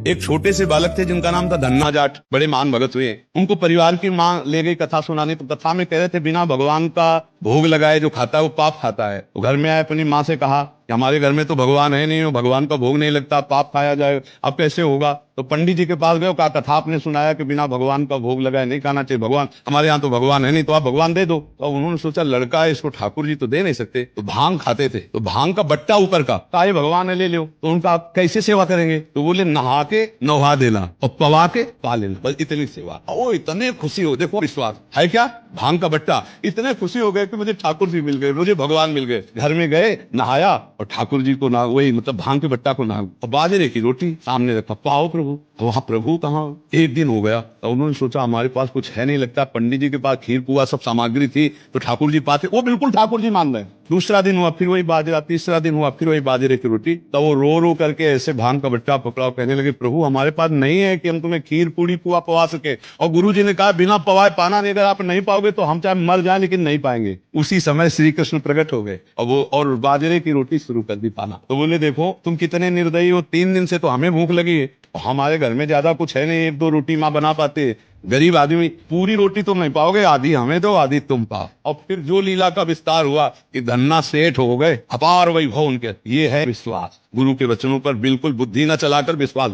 एक छोटे से बालक थे जिनका नाम था धन्ना जाट, बड़े महान भगत हुए। उनको परिवार की माँ ले गई कथा सुनाने, तो कथा में कह रहे थे बिना भगवान का भोग लगाए जो खाता है वो पाप खाता है। तो घर में आए, अपनी माँ से कहा कि हमारे घर में तो भगवान है नहीं, भगवान का भोग नहीं लगता, पाप खाया जाए, अब कैसे होगा। तो पंडित जी के पास गए, कहा कथा आपने सुनाया कि बिना भगवान का भोग लगाए नहीं खाना चाहिए, भगवान हमारे यहाँ तो भगवान है नहीं, तो आप भगवान दे दो। तो उन्होंने सोचा लड़का है, इसको ठाकुर जी तो दे नहीं सकते, तो भांग खाते थे, तो भांग का बट्टा ऊपर का ये भगवान है, ले लो। तो उनका आप कैसे सेवा करेंगे, तो बोले नहा के नहा देना और पवा के पा लेना, बस इतनी सेवा। ओ इतने खुशी हो, देखो विश्वास है क्या, भांग का बट्टा, इतने खुशी हो गए कि मुझे ठाकुर जी मिल गए, मुझे भगवान मिल गए। घर में गए, नहाया और ठाकुर जी को ना, वही मतलब भांग के बट्टा को ना, और बाजरे की रोटी सामने रखा, पाओ प्रभु। वहां प्रभु कहाँ, एक दिन हो गया, तो उन्होंने सोचा हमारे पास कुछ है नहीं लगता, पंडित जी के पास खीर पुआ सब सामग्री थी, तो ठाकुर जी पाते, वो बिल्कुल ठाकुर जी मान रहे। दूसरा दिन हुआ, फिर वही बाजरा, तीसरा दिन हुआ, फिर वही बाजरे की रोटी। तो वो रो रो करके ऐसे भांग का बट्टा पकड़ा, कहने लगे प्रभु हमारे पास नहीं है कि हम तुम्हें खीर पूरी पुआ पवा सके, और गुरु जी ने कहा बिना पवाए पाना नहीं, अगर आप नहीं पाओगे तो हम चाहे मर जाए लेकिन नहीं पाएंगे। उसी समय श्री कृष्ण प्रकट हो गए और बाजरे की रोटी शुरू कर दी पाना। तो बोले देखो तुम कितने निर्दयी हो, 3 दिन से तो हमें भूख लगी है, हमारे घर में ज्यादा कुछ है नहीं, 1-2 रोटी माँ बना पाते, गरीब आदमी, पूरी रोटी तुम नहीं पाओगे, आधी हमें दो आधी तुम पाओ। और फिर जो लीला का विस्तार हुआ कि धन्ना सेठ हो गए, अपार वैभव उनके। ये है विश्वास, गुरु के वचनों पर बिल्कुल बुद्धि न चलाकर विश्वास।